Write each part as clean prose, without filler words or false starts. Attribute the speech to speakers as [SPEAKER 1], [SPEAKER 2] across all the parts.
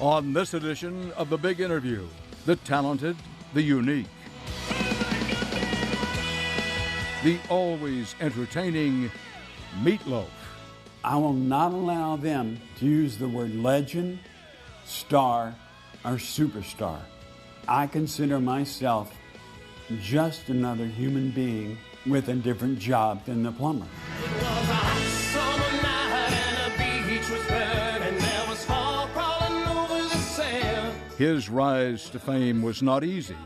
[SPEAKER 1] On this edition of The Big Interview, the talented, the unique, the always entertaining Meat Loaf.
[SPEAKER 2] I will not allow them to use the word legend, star, or superstar. I consider myself just another human being with a different job than the plumber.
[SPEAKER 3] It was a hot summer night and the beach was burning. There was fog crawling over the sand.
[SPEAKER 1] His rise to fame was not easy.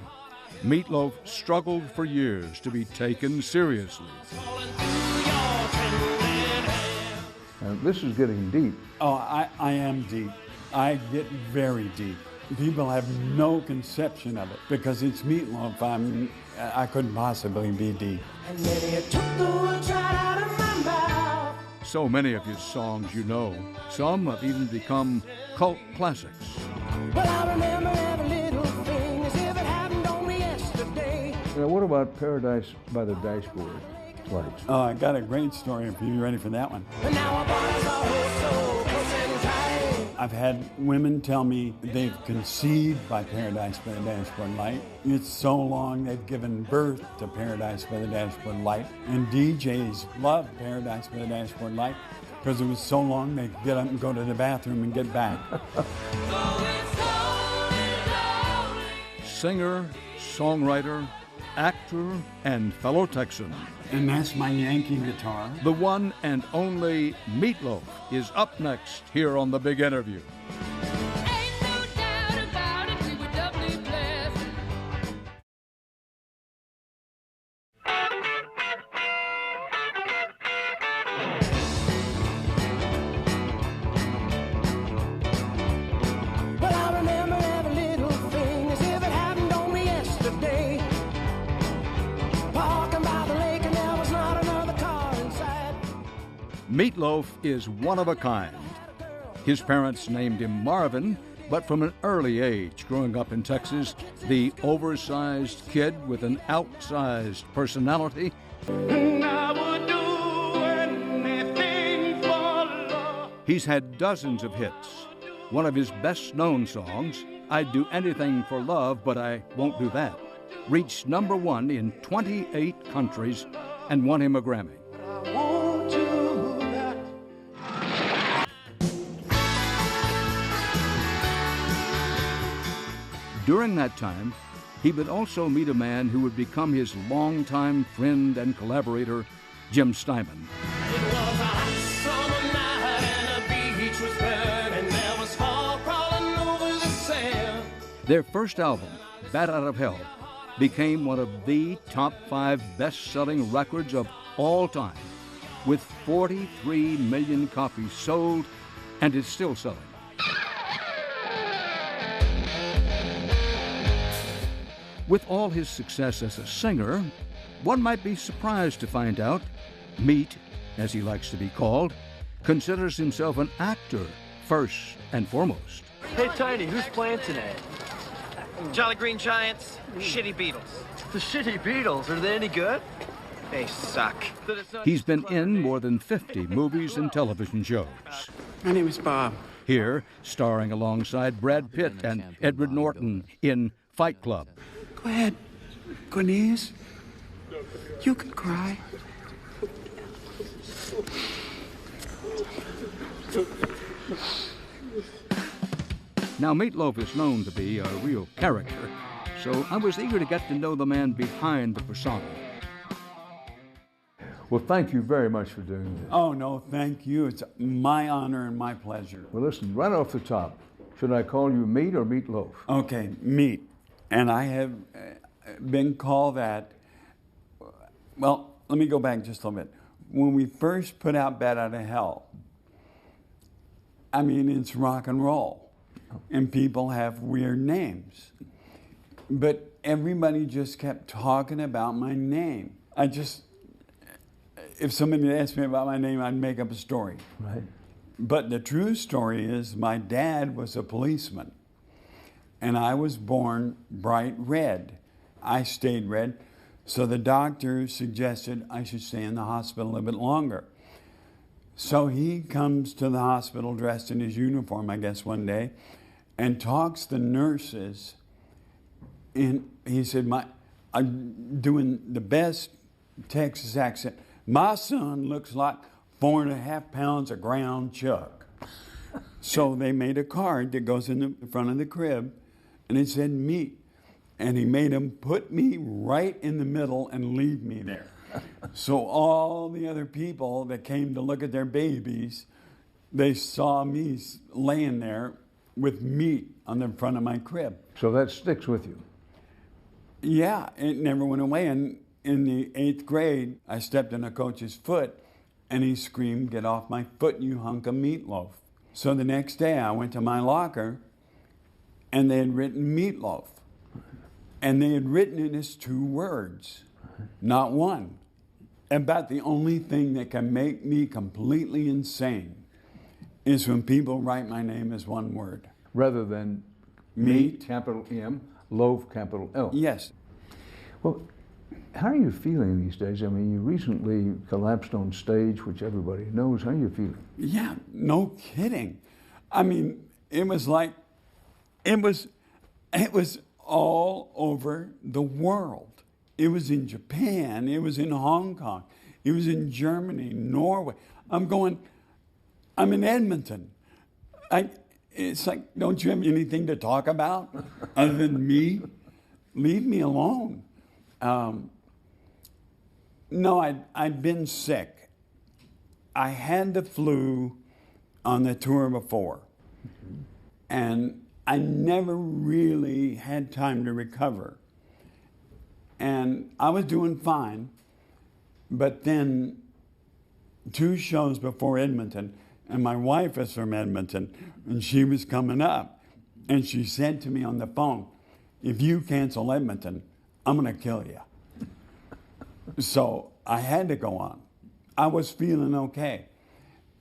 [SPEAKER 1] Meat Loaf struggled for years to be taken seriously.
[SPEAKER 3] Falling through your trembling hand.
[SPEAKER 1] This is getting deep.
[SPEAKER 2] Oh, I am deep. I get very deep. People have no conception of it because it's Meat Loaf. I couldn't possibly be deep.
[SPEAKER 3] And then you took the words right out of my mouth.
[SPEAKER 1] So many of his songs you know. Some have even become cult classics.
[SPEAKER 3] But I remember every little thing as if it happened only yesterday.
[SPEAKER 4] Now, what about Paradise by the Dashboard Lights?
[SPEAKER 2] Oh, I got a great story if you're ready for that one.
[SPEAKER 3] And now our bodies are so close and tight.
[SPEAKER 2] I've had women tell me they've conceived by Paradise by the Dashboard Light. It's so long they've given birth to Paradise by the Dashboard Light. And DJs love Paradise by the Dashboard Light because it was so long they could get up and go to the bathroom and get back.
[SPEAKER 1] Singer, songwriter, actor, and fellow Texan.
[SPEAKER 2] And that's my Yankee guitar.
[SPEAKER 1] The one and only Meat Loaf is up next here on The Big Interview.
[SPEAKER 5] Ain't no doubt about it, we were doubly blessed.
[SPEAKER 3] But I remember every little thing as if it happened only yesterday. Parking by the lake and there was not another car inside.
[SPEAKER 1] Meat Loaf is one of a kind. His parents named him Marvin, but from an early age, growing up in Texas, the oversized kid with an outsized personality
[SPEAKER 3] And I would do anything for love.
[SPEAKER 1] He's had dozens of hits. One of his best-known songs, I'd Do Anything for Love, But I Won't Do That, reached number one in 28 countries and won him a Grammy.
[SPEAKER 3] I won't do that.
[SPEAKER 1] During that time, he would also meet a man who would become his longtime friend and collaborator, Jim Steinman.
[SPEAKER 3] It was a hot summer night and the beach was burning. There was fog crawling over the sand.
[SPEAKER 1] Their first album, Bat Out of Hell, became one of the top 5 best-selling records of all time, with 43 million copies sold, and is still selling. With all his success as a singer, one might be surprised to find out Meat, as he likes to be called, considers himself an actor first and foremost.
[SPEAKER 6] Hey, Tiny, who's playing tonight?
[SPEAKER 7] Jolly Green Giants, Shitty Beatles.
[SPEAKER 6] The Shitty Beatles. Are they any good?
[SPEAKER 7] They suck.
[SPEAKER 1] He's been in more than 50 movies and television shows.
[SPEAKER 2] My name is Bob.
[SPEAKER 1] Here, starring alongside Brad Pitt and Edward Norton in Fight Club.
[SPEAKER 2] Go ahead, Guinness. You can cry.
[SPEAKER 1] Now, Meat Loaf is known to be a real character, so I was eager to get to know the man behind the persona.
[SPEAKER 4] Well, thank you very much for doing this.
[SPEAKER 2] Oh, no, thank you. It's my honor and my pleasure.
[SPEAKER 4] Well, listen, right off the top, should I call you Meat or Meat Loaf?
[SPEAKER 2] Okay, Meat. And I have been called that. Well, let me go back just a little bit. When we first put out Bat Out of Hell, I mean, it's rock and roll. And people have weird names. But everybody just kept talking about my name. If somebody asked me about my name, I'd make up a story.
[SPEAKER 4] Right.
[SPEAKER 2] But the true story is my dad was a policeman. And I was born bright red. I stayed red. So the doctor suggested I should stay in the hospital a bit longer. So he comes to the hospital dressed in his uniform, I guess, one day, and talks the nurses. And he said, I'm doing the best Texas accent. My son looks like 4.5 pounds of ground chuck. So they made a card that goes in the front of the crib, and it said meat. And he made them put me right in the middle and leave me there. So all the other people that came to look at their babies, they saw me laying there with meat on the front of my crib.
[SPEAKER 4] So that sticks with you.
[SPEAKER 2] Yeah, it never went away. And in the 8th grade, I stepped on a coach's foot, and he screamed, "Get off my foot, you hunk of meatloaf." So the next day, I went to my locker, and they had written meatloaf. And they had written it as 2 words, not one. About the only thing that can make me completely insane is when people write my name as 1 word.
[SPEAKER 4] Rather than
[SPEAKER 2] Meat.
[SPEAKER 4] capital M, loaf, capital L.
[SPEAKER 2] Yes.
[SPEAKER 4] Well, how are you feeling these days? I mean, you recently collapsed on stage, which everybody knows. How are you feeling?
[SPEAKER 2] Yeah, no kidding. I mean, it was like, it was all over the world. It was in Japan, it was in Hong Kong, it was in Germany, Norway. I'm in Edmonton. It's like, don't you have anything to talk about other than me? Leave me alone. No, I'd been sick. I had the flu on the tour before. And I never really had time to recover. And I was doing fine, but then 2 shows before Edmonton, and my wife is from Edmonton, and she was coming up, and she said to me on the phone, "If you cancel Edmonton, I'm gonna kill you." So I had to go on. I was feeling okay,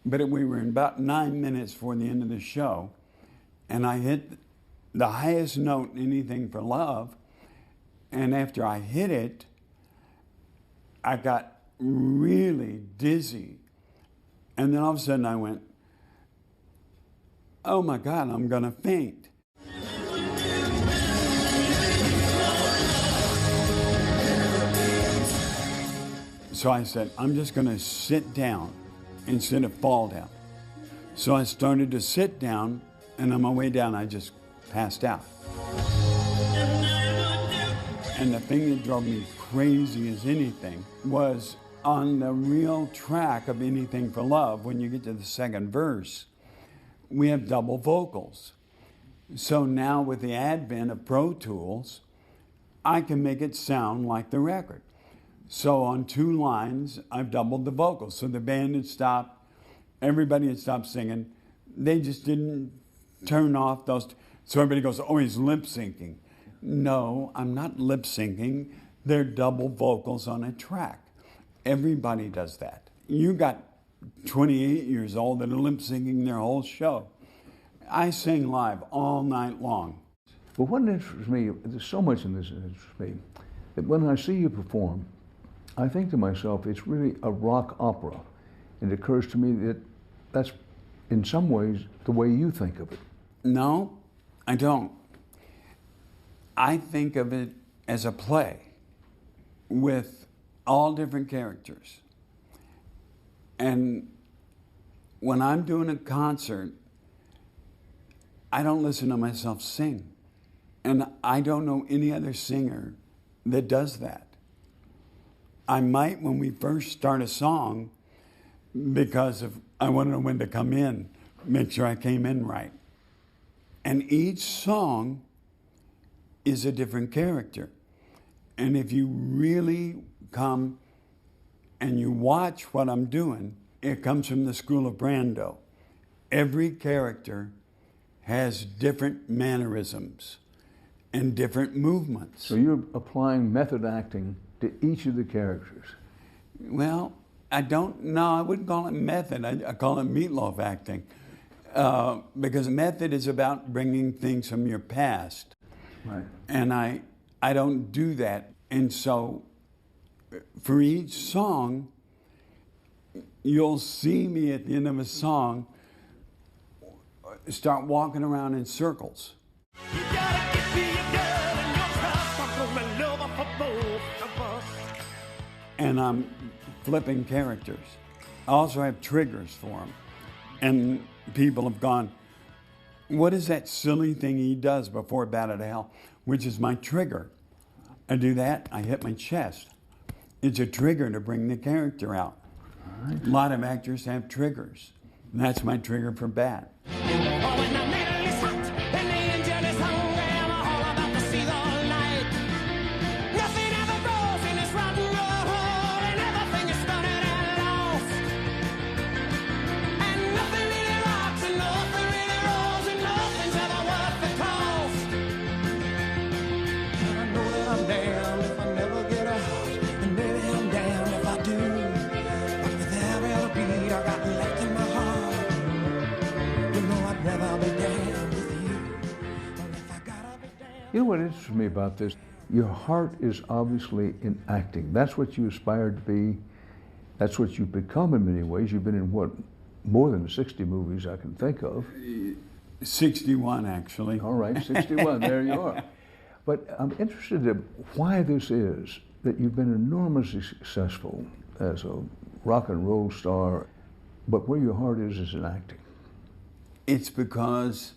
[SPEAKER 2] but we were in about 9 minutes before the end of the show, and I hit the highest note in Anything for Love. And after I hit it, I got really dizzy. And then all of a sudden I went, "Oh my God, I'm gonna faint." So I said, I'm just gonna sit down instead of fall down. So I started to sit down, and on my way down, I just passed out. And the thing that drove me crazy as anything was on the real track of Anything for Love, when you get to the 2nd verse, we have double vocals. So now with the advent of Pro Tools, I can make it sound like the record. So on 2 lines, I've doubled the vocals. So the band had stopped, everybody had stopped singing. They just didn't turn off those. So everybody goes, "Oh, he's lip syncing." No, I'm not lip syncing. They're double vocals on a track. Everybody does that. You got 28 years old that are lip syncing their whole show. I sing live all night long.
[SPEAKER 4] But what interests me, there's so much in this that interests me, that when I see you perform, I think to myself, it's really a rock opera. And it occurs to me that that's, in some ways, the way you think of it.
[SPEAKER 2] No, I don't. I think of it as a play with all different characters. And when I'm doing a concert, I don't listen to myself sing. And I don't know any other singer that does that. I might when we first start a song, because I want to know when to come in, make sure I came in right. And each song is a different character. And if you really come and you watch what I'm doing, it comes from the school of Brando. Every character has different mannerisms and different movements.
[SPEAKER 4] So you're applying method acting to each of the characters.
[SPEAKER 2] Well, I don't know. I wouldn't call it method. I call it meatloaf acting. Because method is about bringing things from your past.
[SPEAKER 4] Right.
[SPEAKER 2] And I don't do that. And so for each song, you'll see me at the end of a song start walking around in circles.
[SPEAKER 3] You gotta give me a girl and your trust. I'm gonna love her for both of us.
[SPEAKER 2] And I'm flipping characters. I also have triggers for them. And people have gone, what is that silly thing he does before Bat Out of Hell? Which is my trigger. I do that, I hit my chest. It's a trigger to bring the character out. A lot of actors have triggers. And that's my trigger for Bat.
[SPEAKER 3] Oh, when the middle is hot and the engine is hungry, I'm all about to see the light. Nothing ever grows in this rotten road, and everything is stunted and lost. And nothing really rocks, and nothing really rolls, and nothing's ever worth the cost. And I know that I'm damned if I never get out, and maybe I'm damned if I do. But with every other beat I got left in my heart, you know I'd rather be damned with you. But if I gotta be damned.
[SPEAKER 4] You know what interests me about this? Your heart is obviously in acting. That's what you aspire to be. That's what you've become in many ways. You've been in what? More than 60 movies I can think of.
[SPEAKER 2] 61, actually.
[SPEAKER 4] All right, 61, there you are. But I'm interested in why this is that you've been enormously successful as a rock and roll star, but where your heart is in acting.
[SPEAKER 2] It's because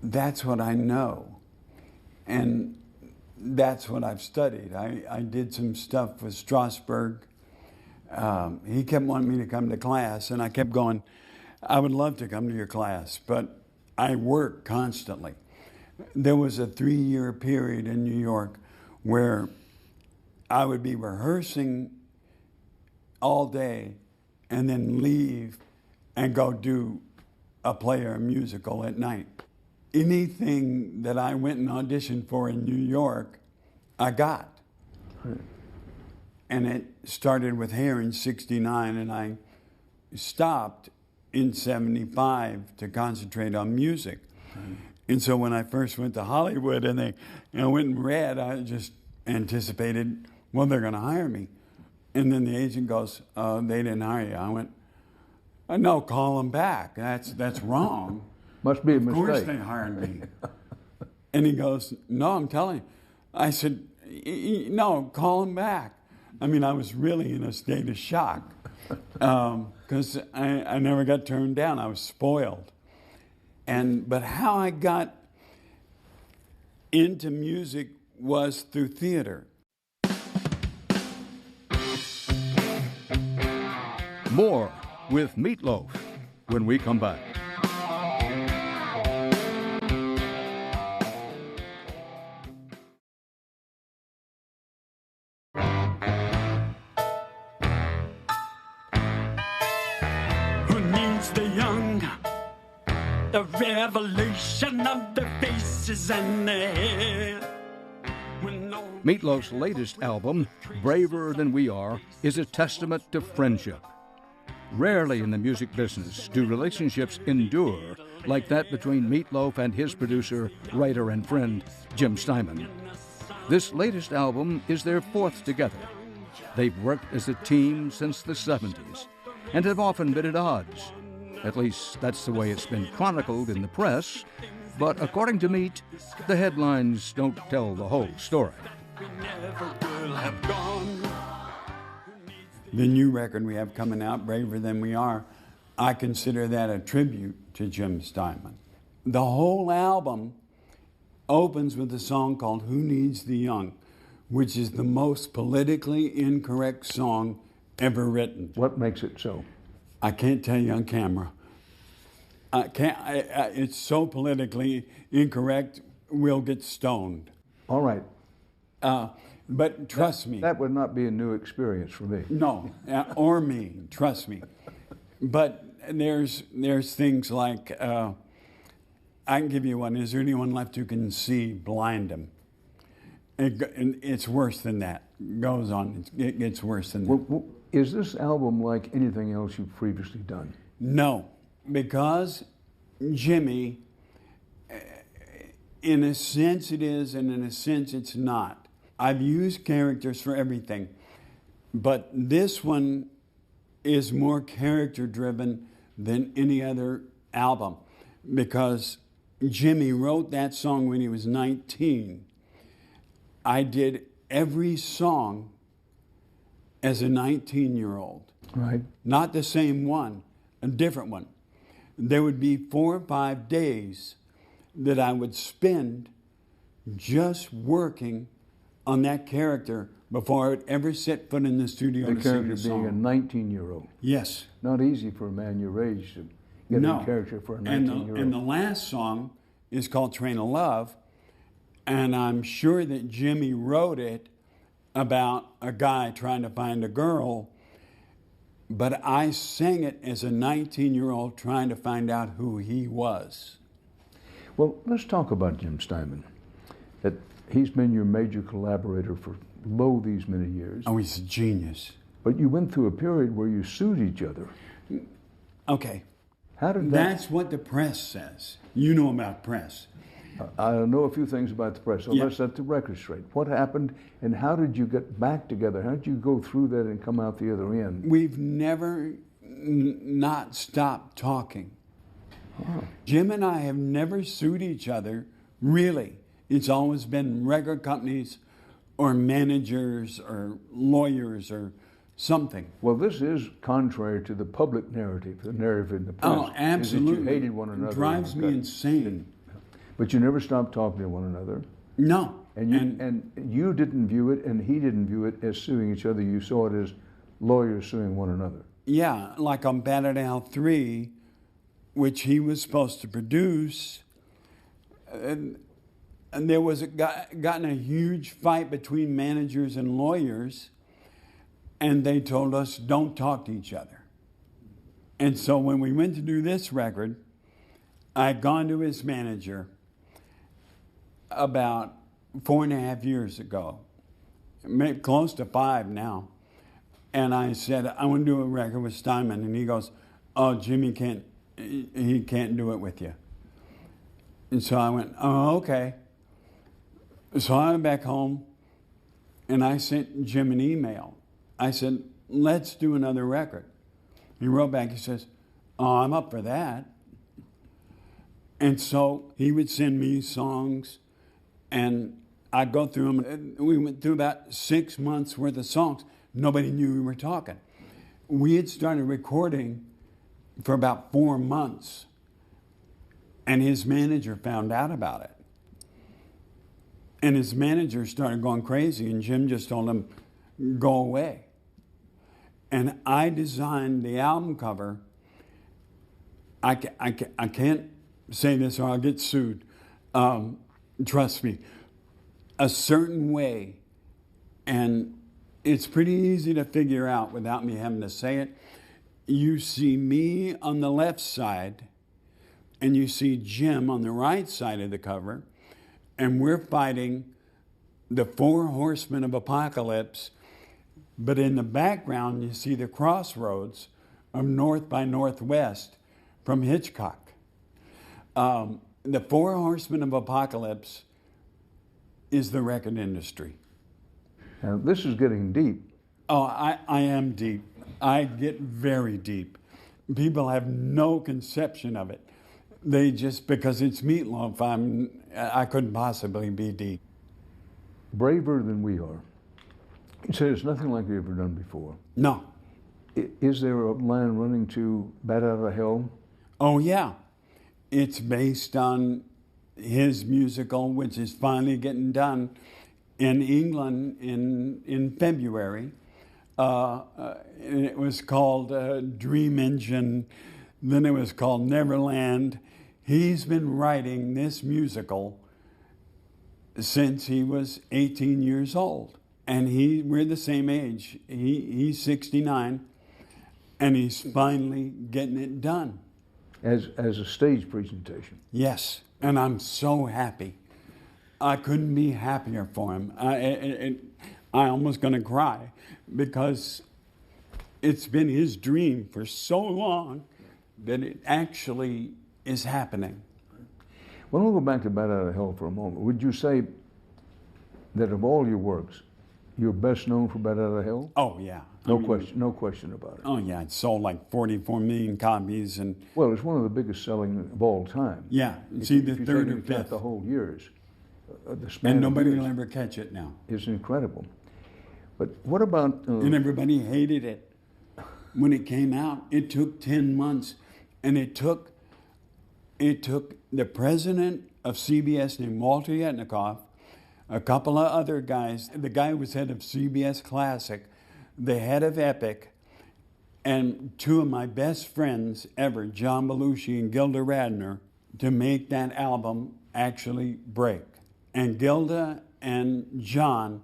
[SPEAKER 2] that's what I know. And that's what I've studied. I did some stuff with Strasberg. He kept wanting me to come to class, and I kept going, I would love to come to your class, but I work constantly. There was a 3-year period in New York where I would be rehearsing all day and then leave and go do a play or a musical at night. Anything that I went and auditioned for in New York, I got. And it started with Hair in 69, and I stopped in 75 to concentrate on music. And so when I first went to Hollywood and they went and read, I just anticipated, well, they're going to hire me. And then the agent goes, they didn't hire you. I went, no, call them back. That's wrong.
[SPEAKER 4] Must be a mistake.
[SPEAKER 2] Of course they hired me. And he goes, no, I'm telling you. I said, no, call him back. I mean, I was really in a state of shock because I never got turned down. I was spoiled. But how I got into music was through theater.
[SPEAKER 1] More with Meatloaf when we come back.
[SPEAKER 2] Who needs the young? The revelation of their faces and their hair.
[SPEAKER 1] Meatloaf's latest album, Braver Than We Are, is a testament to friendship. Rarely in the music business do relationships endure like that between Meatloaf and his producer, writer, and friend, Jim Steinman. This latest album is their fourth together. They've worked as a team since the 70s and have often been at odds. At least that's the way it's been chronicled in the press. But according to Meat, the headlines don't tell the whole story.
[SPEAKER 2] The new record we have coming out, Braver Than We Are, I consider that a tribute to Jim Steinman. The whole album opens with a song called Who Needs the Young, which is the most politically incorrect song ever written.
[SPEAKER 4] What makes it so?
[SPEAKER 2] I can't tell you on camera. It's so politically incorrect, we'll get stoned.
[SPEAKER 4] All right.
[SPEAKER 2] But trust me.
[SPEAKER 4] That would not be a new experience for me.
[SPEAKER 2] No, or me, trust me. But there's things like, I can give you one. Is there anyone left who can see? Blind him. It's worse than that. It goes on. It gets worse than that.
[SPEAKER 4] Is this album like anything else you've previously done?
[SPEAKER 2] No, because Jimmy, in a sense it is, and in a sense it's not. I've used characters for everything, but this one is more character driven than any other album because Jimmy wrote that song when he was 19. I did every song as a 19-year-old.
[SPEAKER 4] Right.
[SPEAKER 2] Not the same one, a different one. There would be 4 or 5 days that I would spend just working on that character before I would ever set foot in the studio
[SPEAKER 4] The
[SPEAKER 2] to sing
[SPEAKER 4] character
[SPEAKER 2] the
[SPEAKER 4] being a
[SPEAKER 2] song.
[SPEAKER 4] 19-year-old.
[SPEAKER 2] Yes.
[SPEAKER 4] Not easy for a man your age to get
[SPEAKER 2] No.
[SPEAKER 4] a character for a
[SPEAKER 2] And
[SPEAKER 4] 19-year-old.
[SPEAKER 2] the last song is called Train of Love, and I'm sure that Jimmy wrote it about a guy trying to find a girl, but I sang it as a 19-year-old trying to find out who he was.
[SPEAKER 4] Well, let's talk about Jim Steinman. That he's been your major collaborator for these many years.
[SPEAKER 2] Oh, he's a genius.
[SPEAKER 4] But you went through a period where you sued each other.
[SPEAKER 2] Okay,
[SPEAKER 4] How did that?
[SPEAKER 2] that's what the press says. You know about press.
[SPEAKER 4] I know a few things about the press, so
[SPEAKER 2] Yeah.
[SPEAKER 4] let's set the record straight. What happened, and how did you get back together? How did you go through that and come out the other end?
[SPEAKER 2] We've never not stopped talking. Jim and I have never sued each other, really. It's always been record companies or managers or lawyers or something.
[SPEAKER 4] Well, this is contrary to the public narrative, the narrative in the press.
[SPEAKER 2] Oh, absolutely.
[SPEAKER 4] Is that you hated one another.
[SPEAKER 2] It drives me insane.
[SPEAKER 4] But you never stopped talking to one another.
[SPEAKER 2] No.
[SPEAKER 4] And you didn't view it, and he didn't view it as suing each other. You saw it as lawyers suing one another.
[SPEAKER 2] Yeah, like on Battered Al 3, which he was supposed to produce, and there was gotten a huge fight between managers and lawyers, and they told us, don't talk to each other. And so when we went to do this record, I'd gone to his manager about 4.5 years ago, maybe close to 5 now. And I said, I want to do a record with Steinman. And he goes, oh, Jimmy can't do it with you. And so I went, oh, okay. So I went back home and I sent Jim an email. I said, let's do another record. He wrote back, he says, oh, I'm up for that. And so he would send me songs and I'd go through them. And we went through about 6 months worth of songs. Nobody knew we were talking. We had started recording for about 4 months, and his manager found out about it. And his manager started going crazy, and Jim just told him, go away. And I designed the album cover. I can't say this or I'll get sued. Trust me. A certain way, and it's pretty easy to figure out without me having to say it. You see me on the left side, and you see Jim on the right side of the cover, and we're fighting the 4 horsemen of apocalypse, but in the background you see the crossroads of North by Northwest from Hitchcock. The 4 horsemen of apocalypse is the record industry.
[SPEAKER 4] Now, this is getting deep.
[SPEAKER 2] Oh, I am deep. I get very deep. People have no conception of it. They just, because it's Meatloaf, I couldn't possibly be deep.
[SPEAKER 4] Braver than we are. You say it's nothing like you've ever done before.
[SPEAKER 2] No.
[SPEAKER 4] Is there a line running to Bat Out of Hell?
[SPEAKER 2] Oh, yeah. It's based on his musical, which is finally getting done in England in February. And it was called Dream Engine. Then it was called Neverland. He's been writing this musical since he was 18 years old. And we're the same age. He's 69, and he's finally getting it done.
[SPEAKER 4] As a stage presentation.
[SPEAKER 2] Yes, and I'm so happy. I couldn't be happier for him. I almost gonna cry because it's been his dream for so long that it actually is happening.
[SPEAKER 4] Well, we'll go back to Bat Out of Hell for a moment. Would you say that of all your works, you're best known for Bat Out of Hell?
[SPEAKER 2] Oh, yeah.
[SPEAKER 4] No question about it.
[SPEAKER 2] Oh, yeah. It sold like 44 million copies. And
[SPEAKER 4] Well, it's one of the biggest selling of all time.
[SPEAKER 2] yeah,
[SPEAKER 4] If
[SPEAKER 2] see
[SPEAKER 4] you-
[SPEAKER 2] the
[SPEAKER 4] if you
[SPEAKER 2] third
[SPEAKER 4] say
[SPEAKER 2] or
[SPEAKER 4] you count
[SPEAKER 2] fifth.
[SPEAKER 4] the whole years. The span
[SPEAKER 2] And
[SPEAKER 4] of
[SPEAKER 2] nobody
[SPEAKER 4] years
[SPEAKER 2] will ever catch it now.
[SPEAKER 4] is incredible. But what about...
[SPEAKER 2] And everybody hated it when it came out. It took 10 months, and it took the president of CBS named Walter Yetnikoff, a couple of other guys, the guy who was head of CBS Classic, the head of Epic, and two of my best friends ever, John Belushi and Gilda Radner, to make that album actually break. And Gilda and John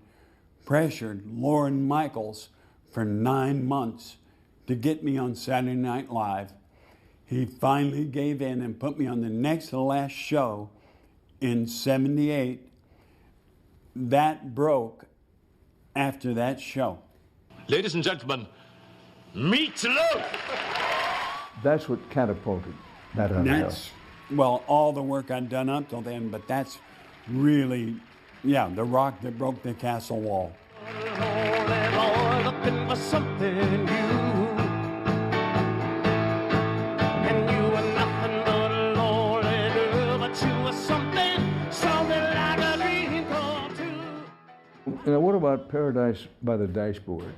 [SPEAKER 2] pressured Lorne Michaels for 9 months to get me on Saturday Night Live. He finally gave in and put me on the next to last show in '78. That broke after that show.
[SPEAKER 8] Ladies and gentlemen, Meat Loaf!
[SPEAKER 4] That's what catapulted Bat Out of Hell.
[SPEAKER 2] That's, well, all the work I'd done up till then, but that's really, yeah, the rock that broke the castle wall.
[SPEAKER 3] Looking for something new. And you were nothing but a lonely girl, but you were something like a dream come true.
[SPEAKER 4] Now, what about Paradise by the Dashboard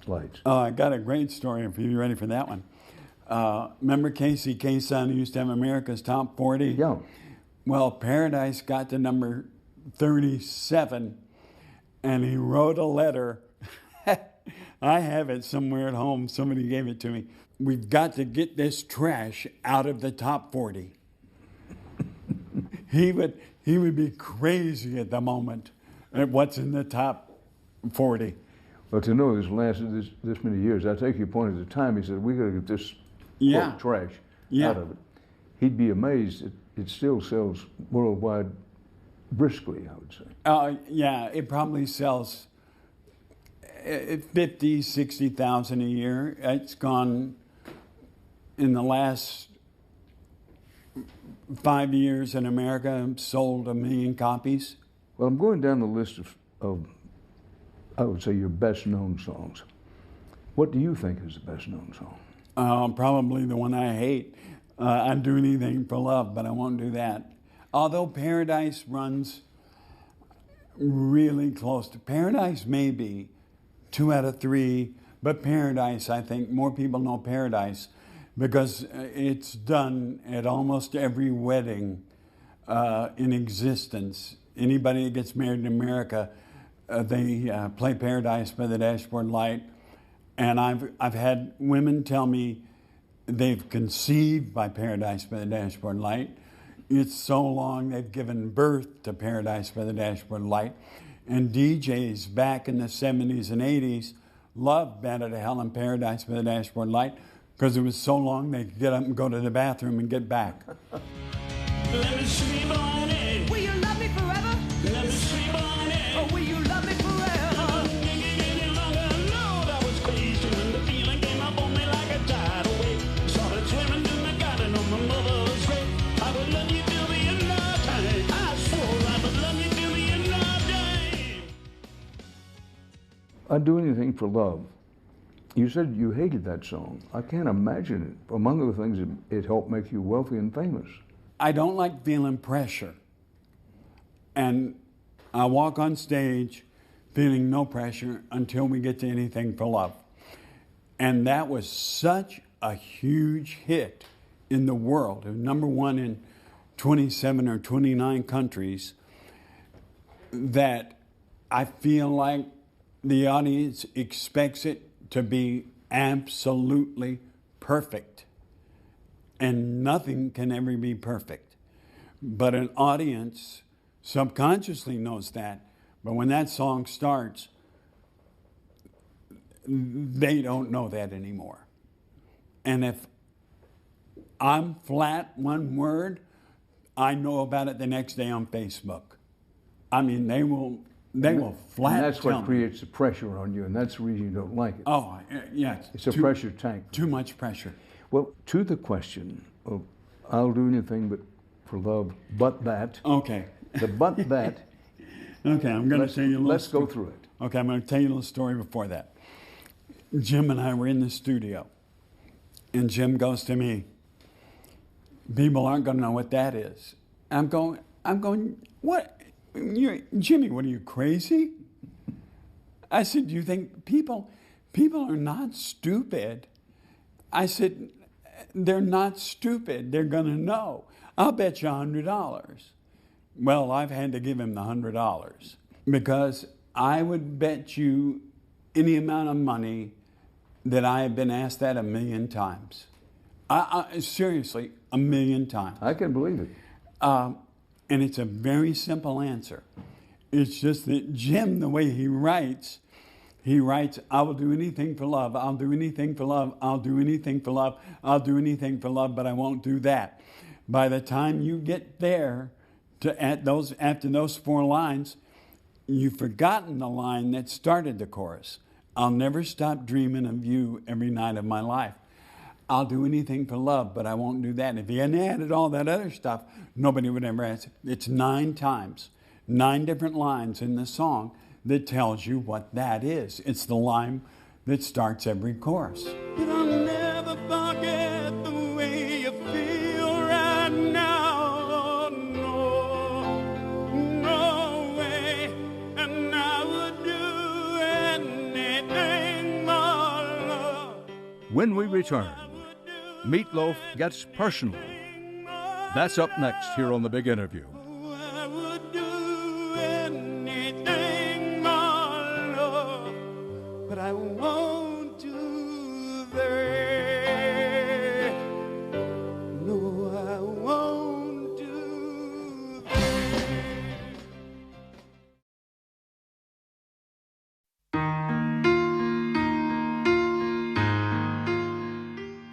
[SPEAKER 4] Lights?
[SPEAKER 2] I got a great story if you're ready for that one. Remember Casey Kasem, who used to have America's Top 40?
[SPEAKER 4] Yeah.
[SPEAKER 2] Well, Paradise got to number 37, and he wrote a letter. I have it somewhere at home. Somebody gave it to me. We've got to get this trash out of the top 40. He would be crazy at the moment at what's in the top 40.
[SPEAKER 4] Well, to know this lasted this many years, I take your point at the time. He said, we got to get this
[SPEAKER 2] Yeah.
[SPEAKER 4] quote, trash
[SPEAKER 2] Yeah.
[SPEAKER 4] out of it. He'd be amazed. It still sells worldwide briskly, I would say.
[SPEAKER 2] Yeah, it probably sells 50, 60,000 a year. It's gone in the last 5 years in America, sold 1 million copies.
[SPEAKER 4] Well, I'm going down the list of, I would say, your best known songs. What do you think is the best known song?
[SPEAKER 2] Probably the one I hate. I'd do anything for love, but I won't do that. Although Paradise runs really close to Paradise, maybe 2 out of 3, but Paradise, I think more people know Paradise because it's done at almost every wedding in existence. Anybody that gets married in America, they play Paradise by the Dashboard Light. And I've had women tell me they've conceived by Paradise by the Dashboard Light. It's so long they've given birth to Paradise by the Dashboard Light. And DJs back in the 70s and 80s loved Bat Out of Hell and Paradise by the Dashboard Light because it was so long they could get up and go to the bathroom and get back.
[SPEAKER 3] Let me sleep on it. Will you love me forever? Let me sleep on it. Or will you love me forever? Any longer, no, that was crazy when the feeling came up on me like a tidal wave. Started swimming in the garden on my mother's grave. I would love you till the end of time. I swore I would love you till the end of time.
[SPEAKER 4] I'd do anything for love. You said you hated that song. I can't imagine it. Among other things, it helped make you wealthy and famous.
[SPEAKER 2] I don't like feeling pressure. And I walk on stage feeling no pressure until we get to anything for love. And that was such a huge hit in the world. It was #1 in 27 or 29 countries that I feel like the audience expects it to be absolutely perfect. And nothing can ever be perfect. But an audience subconsciously knows that. But when that song starts, they don't know that anymore. And if I'm flat one word, I know about it the next day on Facebook. I mean, they will flat
[SPEAKER 4] And that's
[SPEAKER 2] tell
[SPEAKER 4] what
[SPEAKER 2] me.
[SPEAKER 4] creates the pressure on you, and that's the reason you don't like it.
[SPEAKER 2] Oh, yeah.
[SPEAKER 4] It's a pressure tank.
[SPEAKER 2] Too much pressure.
[SPEAKER 4] Well, to the question of I'll do anything but for love, but that.
[SPEAKER 2] Okay.
[SPEAKER 4] The but that,
[SPEAKER 2] Okay, I'm going to
[SPEAKER 4] let's,
[SPEAKER 2] say you a little
[SPEAKER 4] let's go
[SPEAKER 2] story.
[SPEAKER 4] through it.
[SPEAKER 2] Okay, I'm going to tell you a little story before that. Jim and I were in the studio, and Jim goes to me, people aren't going to know what that is. I'm going, what? Jimmy, what are you, crazy? I said, do you think people are not stupid? I said, they're not stupid. They're going to know. I'll bet you $100. Well, I've had to give him the $100 because I would bet you any amount of money that I have been asked that 1,000,000 times. Seriously, 1,000,000 times.
[SPEAKER 4] I can believe it.
[SPEAKER 2] And it's a very simple answer. It's just that Jim, the way he writes, I will do anything for love. I'll do anything for love. I'll do anything for love. I'll do anything for love, but I won't do that. By the time you get there, after those 4 lines, you've forgotten the line that started the chorus. I'll never stop dreaming of you every night of my life. I'll do anything for love, but I won't do that. If he hadn't added all that other stuff, nobody would ever ask. It's 9 times, 9 different lines in the song that tells you what that is. It's the line that starts every chorus. But I'll never forget the way you feel right now. No way. And I would do anything, my love.
[SPEAKER 1] When we return, Meatloaf gets personal. That's up next here on The Big Interview.
[SPEAKER 2] I would do anything, my love, but I won't do that. No, I won't do that.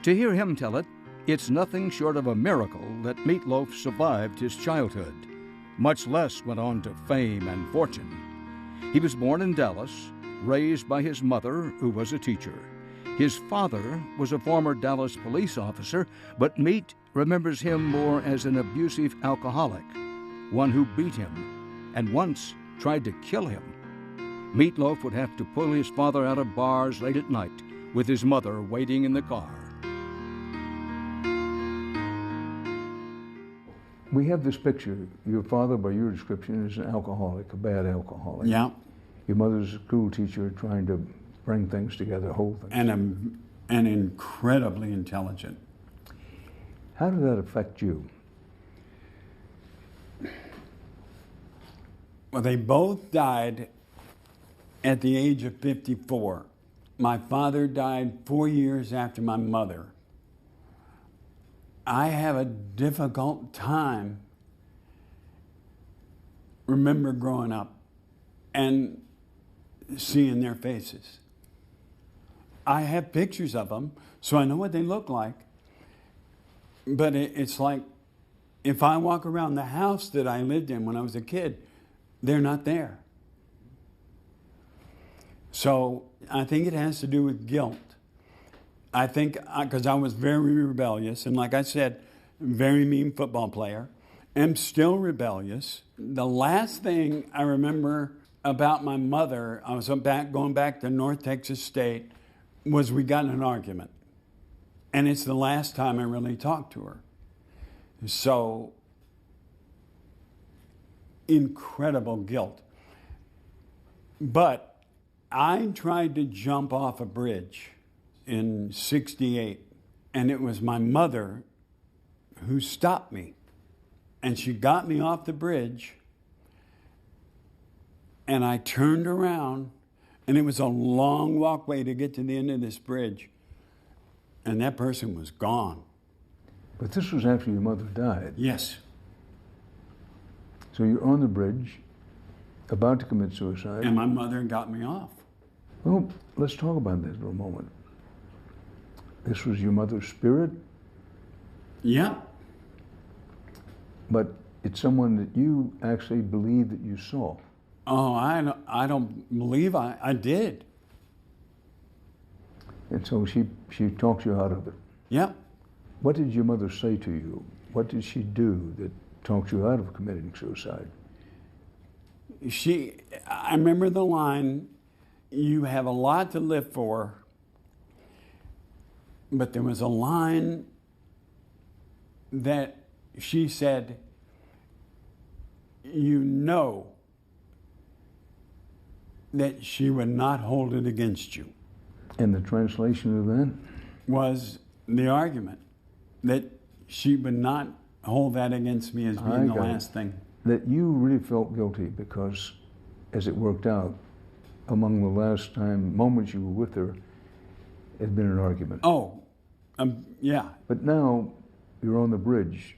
[SPEAKER 1] To hear him tell it, it's nothing short of a miracle that Meatloaf survived his childhood, much less went on to fame and fortune. He was born in Dallas, raised by his mother, who was a teacher. His father was a former Dallas police officer, but Meat remembers him more as an abusive alcoholic, one who beat him and once tried to kill him. Meatloaf would have to pull his father out of bars late at night with his mother waiting in the car.
[SPEAKER 4] We have this picture. Your father, by your description, is an alcoholic, a bad alcoholic.
[SPEAKER 2] Yeah.
[SPEAKER 4] Your mother's a school teacher trying to bring things together, hold things.
[SPEAKER 2] And incredibly intelligent.
[SPEAKER 4] How did that affect you?
[SPEAKER 2] Well, they both died at the age of 54. My father died 4 years after my mother. I have a difficult time remember growing up and seeing their faces. I have pictures of them, so I know what they look like. But it's like if I walk around the house that I lived in when I was a kid, they're not there. So I think it has to do with guilt. I think because I was very rebellious, and like I said, very mean football player, am still rebellious. The last thing I remember about my mother, I was going back to North Texas State, was we got in an argument. And it's the last time I really talked to her. So, incredible guilt. But I tried to jump off a bridge in '68, and it was my mother who stopped me. And she got me off the bridge, and I turned around, and it was a long walkway to get to the end of this bridge, and that person was gone.
[SPEAKER 4] But this was after your mother died.
[SPEAKER 2] Yes.
[SPEAKER 4] So you're on the bridge, about to commit suicide.
[SPEAKER 2] And my mother got me off.
[SPEAKER 4] Well, let's talk about that for a moment. This was your mother's spirit,
[SPEAKER 2] Yeah.
[SPEAKER 4] but it's someone that you actually believe that you saw.
[SPEAKER 2] Oh, I don't believe I did.
[SPEAKER 4] And so she talked you out of it.
[SPEAKER 2] Yeah.
[SPEAKER 4] What did your mother say to you? What did she do that talked you out of committing suicide?
[SPEAKER 2] I remember the line, you have a lot to live for, but there was a line that she said, you know that she would not hold it against you.
[SPEAKER 4] And the translation of that?
[SPEAKER 2] Was the argument that she would not hold that against me as being the last thing.
[SPEAKER 4] That you really felt guilty because, as it worked out, among the last time moments you were with her, it had been an argument.
[SPEAKER 2] Oh, yeah.
[SPEAKER 4] But now you're on the bridge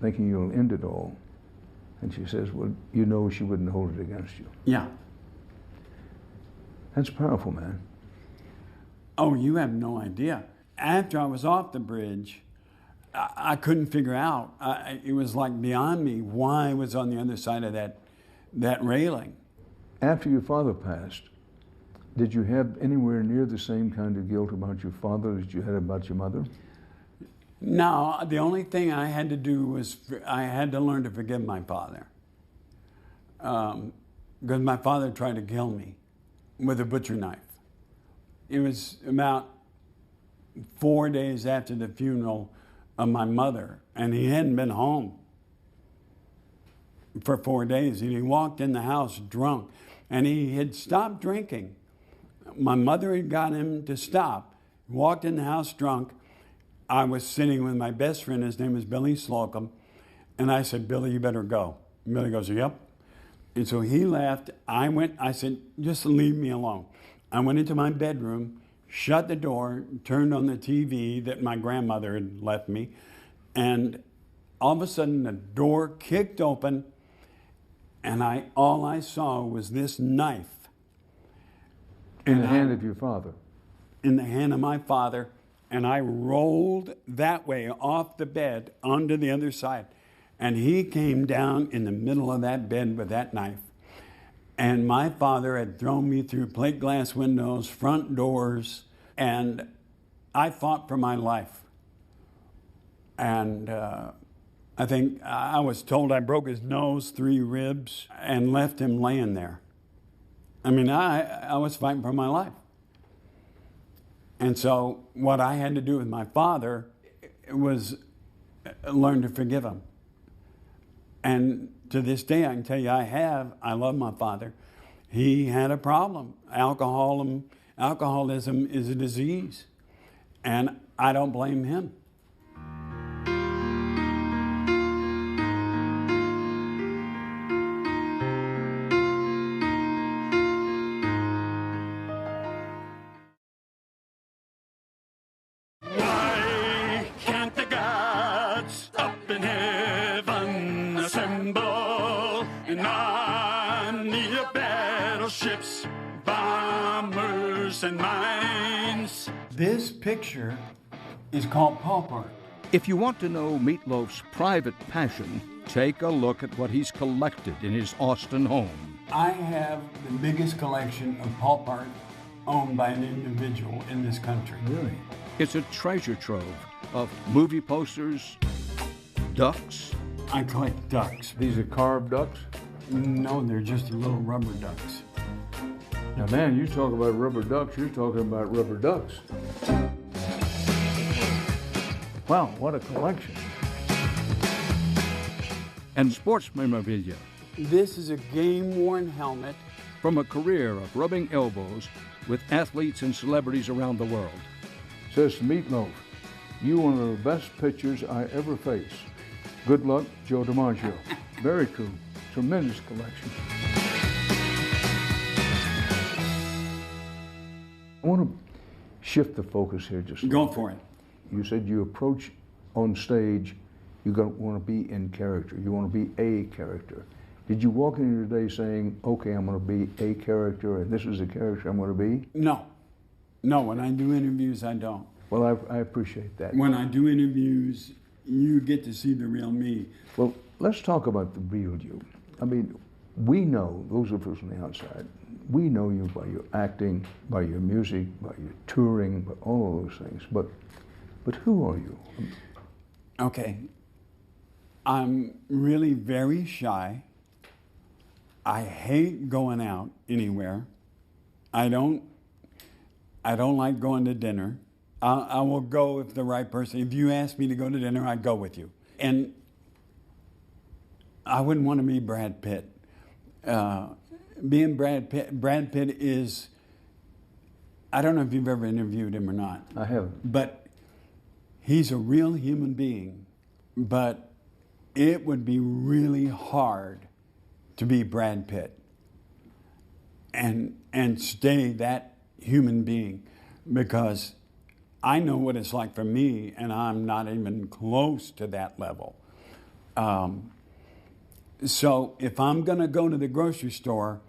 [SPEAKER 4] thinking you'll end it all. And she says, well, you know she wouldn't hold it against you.
[SPEAKER 2] Yeah.
[SPEAKER 4] That's powerful, man.
[SPEAKER 2] Oh, you have no idea. After I was off the bridge, I couldn't figure out. It was like beyond me why I was on the other side of that railing.
[SPEAKER 4] After your father passed, did you have anywhere near the same kind of guilt about your father as you had about your mother?
[SPEAKER 2] No, the only thing I had to do was I had to learn to forgive my father. Because my father tried to kill me with a butcher knife. It was about 4 days after the funeral of my mother, and he hadn't been home for 4 days. And he walked in the house drunk, and he had stopped drinking. My mother had got him to stop. He walked in the house drunk. I was sitting with my best friend, his name is Billy Slocum, and I said, Billy, you better go. And Billy goes, yep. And so he left. I said, just leave me alone. I went into my bedroom, shut the door, turned on the TV that my grandmother had left me, and all of a sudden the door kicked open, and all I saw was this knife.
[SPEAKER 4] In the hand of your father?
[SPEAKER 2] In the hand of my father, and I rolled that way off the bed onto the other side, and he came down in the middle of that bed with that knife. And my father had thrown me through plate glass windows, front doors, and I fought for my life. And I think I was told I broke his nose, 3 ribs, and left him laying there. I mean, I was fighting for my life. And so what I had to do with my father was learn to forgive him. And to this day, I can tell you I love my father. He had a problem. Alcoholism is a disease. And I don't blame him.
[SPEAKER 8] Why can't the gods up in heaven assemble and on the battleships, bombers, and mines?
[SPEAKER 2] This picture is called Pulp Art.
[SPEAKER 1] If you want to know Meatloaf's private passion, take a look at what he's collected in his Austin home.
[SPEAKER 2] I have the biggest collection of pulp art owned by an individual in this country.
[SPEAKER 4] Really?
[SPEAKER 1] It's a treasure trove of movie posters, ducks,
[SPEAKER 2] I collect ducks.
[SPEAKER 4] These are carved ducks?
[SPEAKER 2] No, they're just little rubber ducks.
[SPEAKER 4] Now, man, you talk about rubber ducks, you're talking about rubber ducks. Wow, what a collection.
[SPEAKER 1] and sports memorabilia.
[SPEAKER 2] This is a game-worn helmet.
[SPEAKER 1] From a career of rubbing elbows with athletes and celebrities around the world.
[SPEAKER 4] Says Meatloaf, you one of the best pitchers I ever faced. Good luck, Joe DiMaggio. Very true. Tremendous collection. I want to shift the focus here just a
[SPEAKER 2] Go
[SPEAKER 4] little
[SPEAKER 2] for
[SPEAKER 4] bit.
[SPEAKER 2] it.
[SPEAKER 4] You said you approach on stage, you want to be in character. You want to be a character. Did you walk in your day saying, okay, I'm going to be a character, and this is the character I'm going to be?
[SPEAKER 2] No. No, when I do interviews, I don't.
[SPEAKER 4] Well, I appreciate that.
[SPEAKER 2] When I do interviews, you get to see the real me.
[SPEAKER 4] Well, let's talk about the real you. I mean, we know, those of us on the outside, we know you by your acting, by your music, by your touring, by all of those things. But who are you?
[SPEAKER 2] Okay. I'm really very shy. I hate going out anywhere. I don't like going to dinner. I will go if the right person. If you ask me to go to dinner, I go with you. And I wouldn't want to be Brad Pitt. Being Brad Pitt is, I don't know if you've ever interviewed him or not.
[SPEAKER 4] I haven't.
[SPEAKER 2] But he's a real human being. But it would be really hard to be Brad Pitt and stay that human being, because I know what it's like for me, and I'm not even close to that level. So if I'm going to go to the grocery store,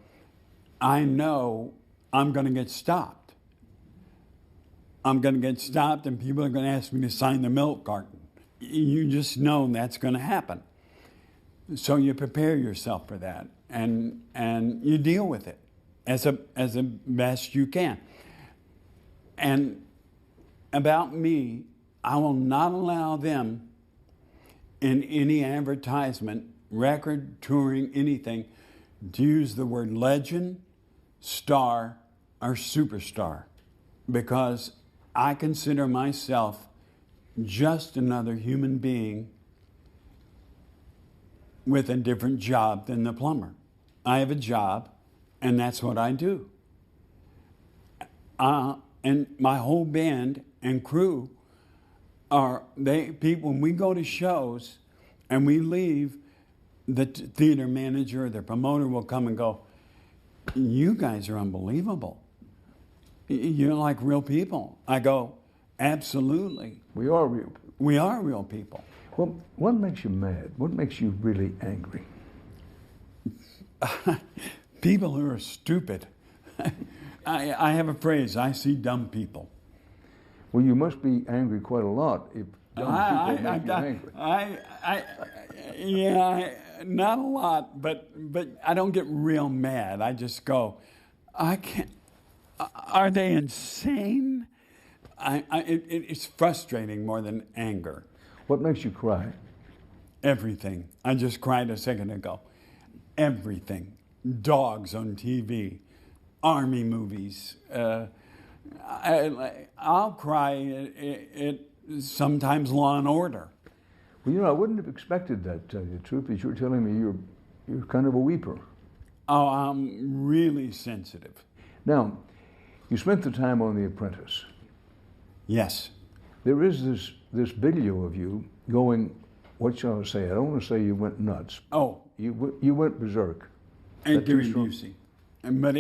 [SPEAKER 2] I know I'm going to get stopped. I'm going to get stopped, and people are going to ask me to sign the milk carton. You just know that's going to happen. So you prepare yourself for that, and you deal with it as a best you can. And about me, I will not allow them in any advertisement, record, touring, anything, to use the word legend, star, or superstar, because I consider myself just another human being with a different job than the plumber. I have a job, and that's what I do. And my whole band and crew when we go to shows and we leave, the theater manager or the promoter will come and go, "You guys are unbelievable. You're like real people." I go, "Absolutely.
[SPEAKER 4] We are real.
[SPEAKER 2] We are real people."
[SPEAKER 4] Well, what makes you mad? What makes you really angry?
[SPEAKER 2] People who are stupid. I have a phrase, I see dumb people.
[SPEAKER 4] Well, you must be angry quite a lot if dumb people make you angry.
[SPEAKER 2] Yeah, not a lot, but I don't get real mad. I just go, I can't. Are they insane? It's frustrating more than anger.
[SPEAKER 4] What makes you cry?
[SPEAKER 2] Everything. I just cried a second ago. Everything. Dogs on TV, army movies. I'll cry at sometimes Law and Order.
[SPEAKER 4] Well, you know, I wouldn't have expected that, to tell you the truth, because you were telling me you're kind of a weeper.
[SPEAKER 2] Oh, I'm really sensitive.
[SPEAKER 4] Now, you spent the time on The Apprentice.
[SPEAKER 2] Yes.
[SPEAKER 4] There is this video of you going, what shall I say? I don't want to say you went nuts.
[SPEAKER 2] Oh.
[SPEAKER 4] You went berserk.
[SPEAKER 2] And Gary Busey. But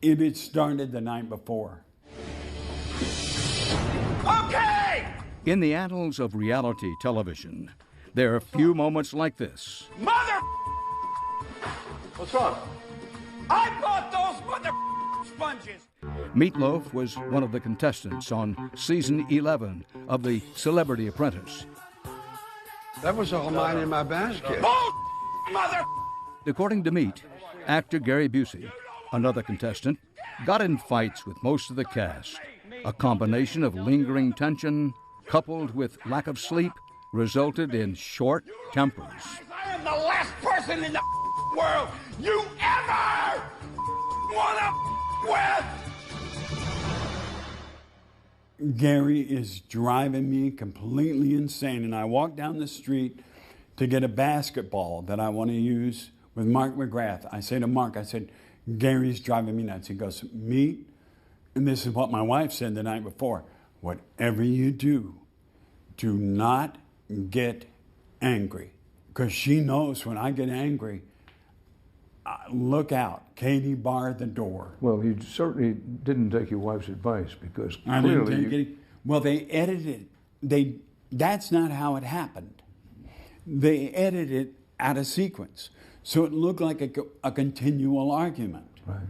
[SPEAKER 2] it had started the night before.
[SPEAKER 1] Okay! In the annals of reality television, there are few moments like this.
[SPEAKER 8] Mother! What's wrong? I bought those mother sponges!
[SPEAKER 1] Meatloaf was one of the contestants on season 11 of The Celebrity Apprentice.
[SPEAKER 9] That was all mine in my basket.
[SPEAKER 8] Oh, mother!
[SPEAKER 1] According to Meat, actor Gary Busey, another contestant, got in fights with most of the cast. A combination of lingering tension, coupled with lack of sleep, resulted in short tempers.
[SPEAKER 8] I am the last person in the world you ever wanna with!
[SPEAKER 2] Gary is driving me completely insane, and I walk down the street to get a basketball that I want to use with Mark McGrath. I say to Mark, I said, "Gary's driving me nuts." He goes, "Meat," and this is what my wife said the night before, "Whatever you do, do not get angry." Because she knows when I get angry, look out, Katie, bar the door.
[SPEAKER 4] Well, you certainly didn't take your wife's advice, because
[SPEAKER 2] I didn't
[SPEAKER 4] clearly
[SPEAKER 2] take it. Well, they edited it. That's not how it happened. They edited it out of sequence. So it looked like a continual argument.
[SPEAKER 4] Right.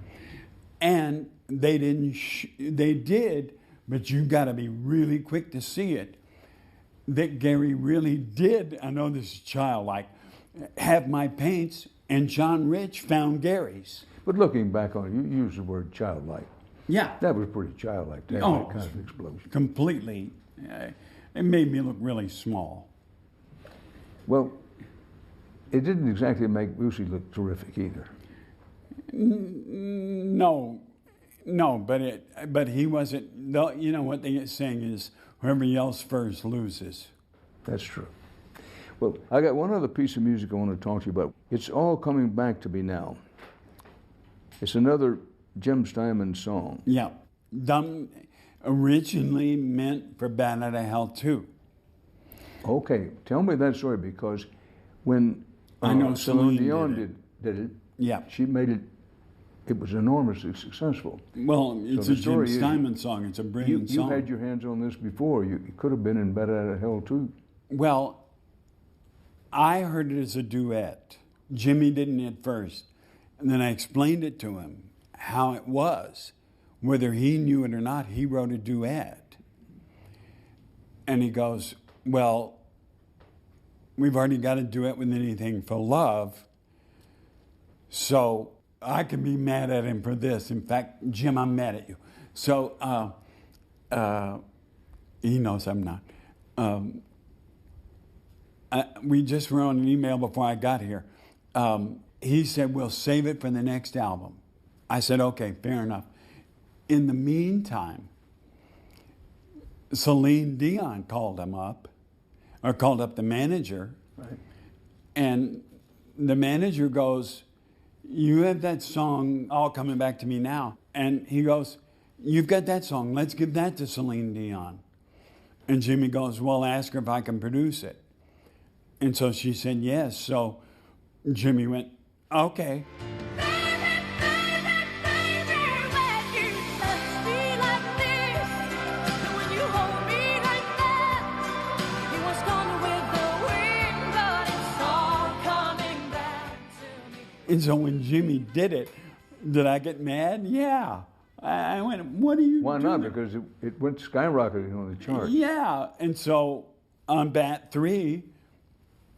[SPEAKER 2] And they didn't, they did, but you got to be really quick to see it, that Gary really did, I know this is childlike, have my paints, and John Rich found Gary's.
[SPEAKER 4] But looking back on it, you used the word childlike.
[SPEAKER 2] Yeah.
[SPEAKER 4] That was pretty childlike to have that kind of explosion.
[SPEAKER 2] Completely. It made me look really small.
[SPEAKER 4] Well, it didn't exactly make Busey look terrific either.
[SPEAKER 2] No, but he wasn't. You know what they saying is, whoever yells first loses.
[SPEAKER 4] That's true. Well, I got one other piece of music I want to talk to you about. It's all coming back to me now. It's another Jim Steinman song.
[SPEAKER 2] Yeah, done originally meant for Bat Out of Hell 2.
[SPEAKER 4] Okay, tell me that story, because when
[SPEAKER 2] I know
[SPEAKER 4] Celine
[SPEAKER 2] Celine
[SPEAKER 4] Dion did it,
[SPEAKER 2] Yeah.
[SPEAKER 4] she made it. It was enormously successful.
[SPEAKER 2] Well, it's
[SPEAKER 4] So
[SPEAKER 2] a
[SPEAKER 4] the
[SPEAKER 2] Jim
[SPEAKER 4] story is,
[SPEAKER 2] Steinman song. It's a brilliant
[SPEAKER 4] You
[SPEAKER 2] song.
[SPEAKER 4] had your hands on this before. You could have been in Bat Out of Hell too.
[SPEAKER 2] Well, I heard it as a duet. Jimmy didn't at first. And then I explained it to him, how it was. Whether he knew it or not, he wrote a duet. And he goes, well, we've already got a duet with Anything for Love, so I can be mad at him for this. In fact, Jim, I'm mad at you. So he knows I'm not. We just wrote an email before I got here. He said, we'll save it for the next album. I said, okay, fair enough. In the meantime, Celine Dion called him up, or called up the manager.
[SPEAKER 4] Right.
[SPEAKER 2] And the manager goes, you have that song all coming back to me now. And he goes, you've got that song, let's give that to Celine Dion. And Jimmy goes, well, ask her if I can produce it. And so she said yes. So Jimmy went, okay. And so when Jimmy did it, did I get mad? Yeah. I went, what are you
[SPEAKER 4] Why
[SPEAKER 2] doing?
[SPEAKER 4] not? Because it went skyrocketing on the chart.
[SPEAKER 2] Yeah. And so on Bat 3,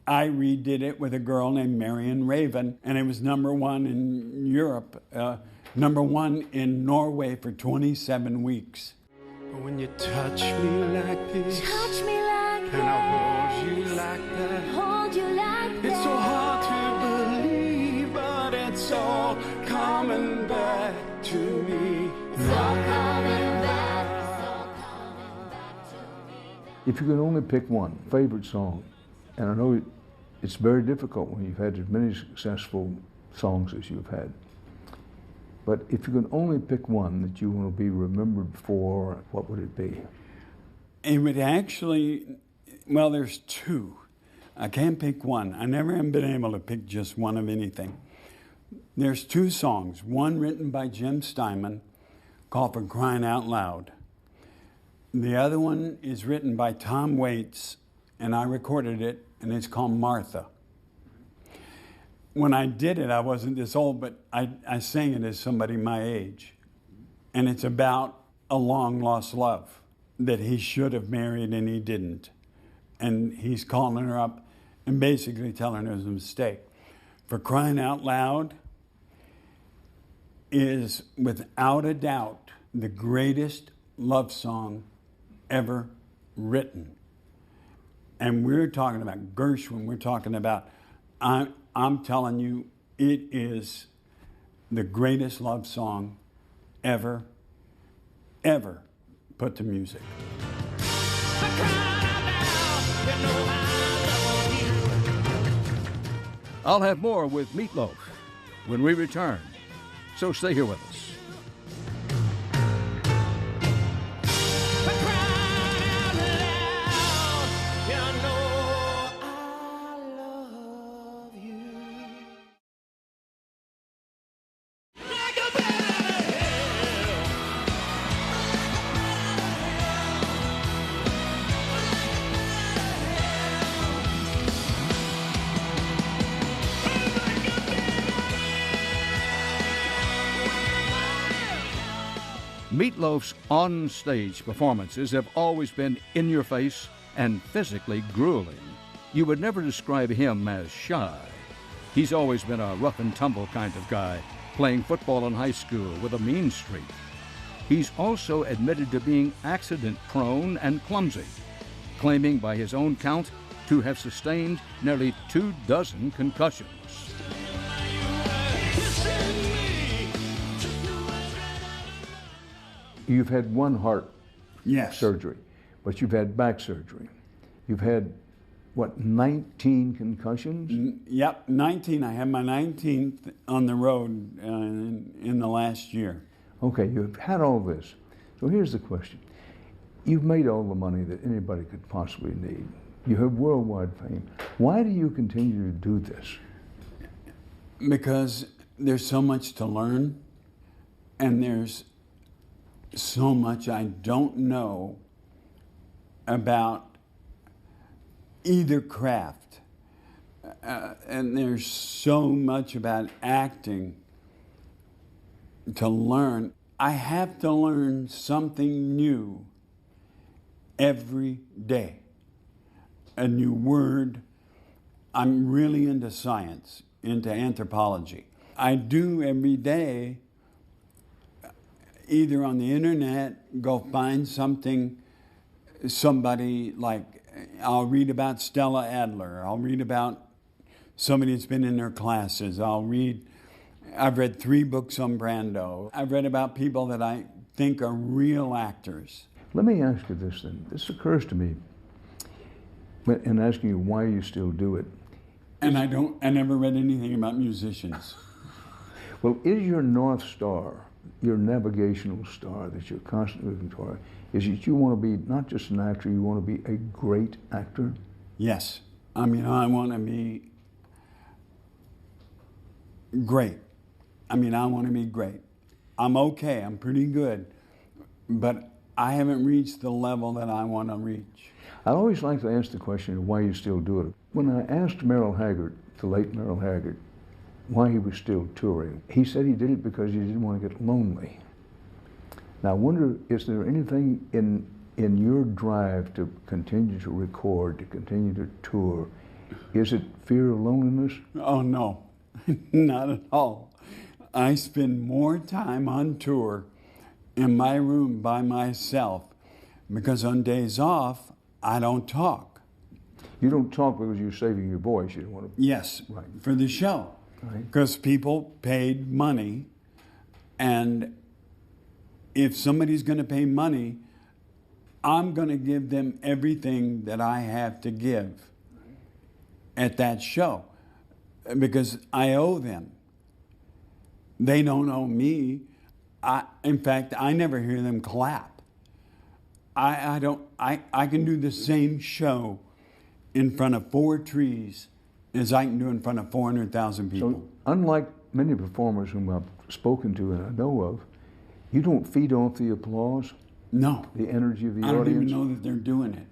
[SPEAKER 2] I redid it with a girl named Marion Raven, and it was #1 in Europe, #1 in Norway for 27 weeks.
[SPEAKER 3] But when you touch me like this,
[SPEAKER 5] Touch me like
[SPEAKER 3] and I hold you like that,
[SPEAKER 5] hold you like that.
[SPEAKER 3] it's so hard to believe, but it's all coming back to me.
[SPEAKER 5] It's all coming back. It's all coming back to me.
[SPEAKER 4] If you could only pick one favorite song, and I know it's very difficult when you've had as many successful songs as you've had, but if you could only pick one that you want to be remembered for, what would it be?
[SPEAKER 2] It would actually, well, there's two. I can't pick one. I never have been able to pick just one of anything. There's two songs, one written by Jim Steinman called For Crying Out Loud. The other one is written by Tom Waits, and I recorded it, and it's called Martha. When I did it, I wasn't this old, but I sang it as somebody my age. And it's about a long-lost love that he should have married and he didn't. And he's calling her up and basically telling her it was a mistake. For Crying Out Loud is, without a doubt, the greatest love song ever written. And we're talking about Gershwin, we're talking about, I'm telling you, it is the greatest love song ever put to music.
[SPEAKER 1] I'll have more with Meatloaf when we return, so stay here with us. Meatloaf's on-stage performances have always been in your face and physically grueling. You would never describe him as shy. He's always been a rough and tumble kind of guy, playing football in high school with a mean streak. He's also admitted to being accident-prone and clumsy, claiming by his own count to have sustained nearly 24 concussions.
[SPEAKER 4] You've had one heart
[SPEAKER 2] Yes.
[SPEAKER 4] surgery, but you've had back surgery. You've had, what, 19 concussions?
[SPEAKER 2] Yep, 19. I had my 19th on the road in the last year.
[SPEAKER 4] Okay, you've had all this. So here's the question. You've made all the money that anybody could possibly need. You have worldwide fame. Why do you continue to do this?
[SPEAKER 2] Because there's so much to learn, and there's so much I don't know about either craft. And there's so much about acting to learn. I have to learn something new every day. A new word. I'm really into science, into anthropology. I do every day, either on the internet, go find something, somebody like, I'll read about Stella Adler. I'll read about somebody that's been in their classes. I've read 3 books on Brando. I've read about people that I think are real actors.
[SPEAKER 4] Let me ask you this then. This occurs to me in asking you why you still do it.
[SPEAKER 2] And I never read anything about musicians.
[SPEAKER 4] Well, is your North Star, your navigational star that you're constantly moving toward, is that you want to be not just an actor, you want to be a great actor?
[SPEAKER 2] Yes. I mean, I want to be great. I want to be great. I'm okay, I'm pretty good, but I haven't reached the level that I want to reach.
[SPEAKER 4] I always like to ask the question of why you still do it. When I asked Merle Haggard, the late Merle Haggard, why he was still touring, he said he did it because he didn't want to get lonely. Now I wonder, is there anything in your drive to continue to record, to continue to tour, is it fear of loneliness?
[SPEAKER 2] Oh no, not at all. I spend more time on tour in my room by myself because on days off, I don't talk.
[SPEAKER 4] You don't talk because you're saving your voice. You don't want to.
[SPEAKER 2] Yes,
[SPEAKER 4] right.
[SPEAKER 2] For the show.
[SPEAKER 4] Right.
[SPEAKER 2] Because people paid money, and if somebody's going to pay money, I'm going to give them everything that I have to give at that show because I owe them. They don't owe me. In fact, I never hear them clap. I can do the same show in front of 4 trees as I can do in front of 400,000 people.
[SPEAKER 4] So, unlike many performers whom I've spoken to and I know of, you don't feed off the applause?
[SPEAKER 2] No.
[SPEAKER 4] The energy of the
[SPEAKER 2] I don't
[SPEAKER 4] audience?
[SPEAKER 2] even know that they're doing it.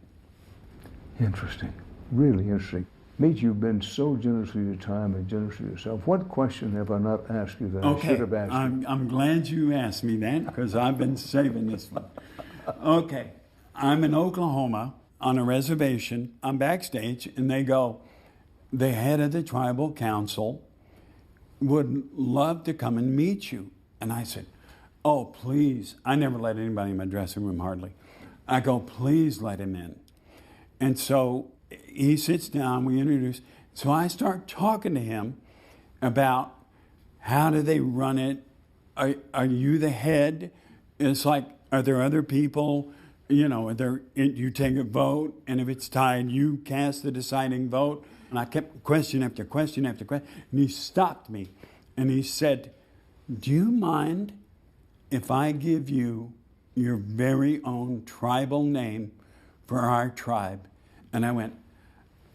[SPEAKER 4] Interesting. Really interesting. Meet, you've been so generous with your time and generous with yourself. What question have I not asked you that I should have asked you?
[SPEAKER 2] I'm glad you asked me that because I've been saving this one. Okay. I'm in Oklahoma on a reservation. I'm backstage, and they go, the head of the tribal council would love to come and meet you. And I said, oh, please. I never let anybody in my dressing room, hardly. I go, please let him in. And so he sits down, we introduce. So I start talking to him about how do they run it? Are you the head? It's like, are there other people? You know, you take a vote, and if it's tied, you cast the deciding vote. And I kept question after question after question. And he stopped me, and he said, do you mind if I give you your very own tribal name for our tribe? And I went,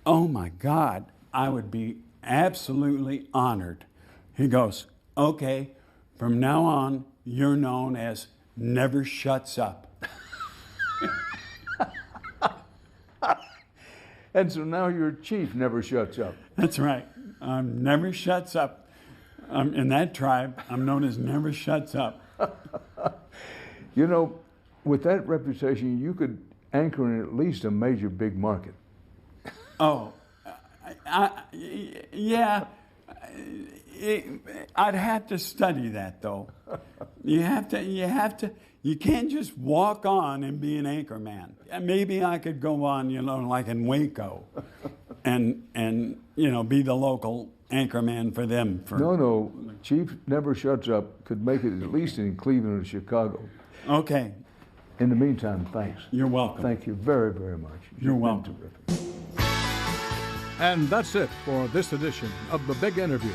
[SPEAKER 2] oh my God, I would be absolutely honored. He goes, okay, from now on, you're known as Never Shuts Up.
[SPEAKER 4] And so now your chief never shuts up.
[SPEAKER 2] That's right. Never Shuts Up. In that tribe, I'm known as Never Shuts Up.
[SPEAKER 4] You know, with that reputation, you could anchor in at least a major big market.
[SPEAKER 2] Oh, yeah. I'd have to study that, though. You can't just walk on and be an anchor man. Maybe I could go on, like in Waco, and be the local anchor man for them.
[SPEAKER 4] No, Chief Never Shuts Up could make it at least in Cleveland or Chicago.
[SPEAKER 2] Okay.
[SPEAKER 4] In the meantime, thanks.
[SPEAKER 2] You're welcome.
[SPEAKER 4] Thank you very, very much.
[SPEAKER 2] You're
[SPEAKER 4] You've been
[SPEAKER 2] welcome.
[SPEAKER 4] terrific.
[SPEAKER 1] And that's it for this edition of The Big Interview.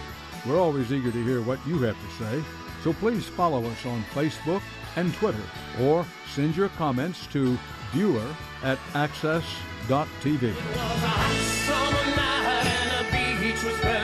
[SPEAKER 1] We're always eager to hear what you have to say, so please follow us on Facebook and Twitter, or send your comments to viewer@access.tv.
[SPEAKER 3] It was a hot summer night and the beach was bare.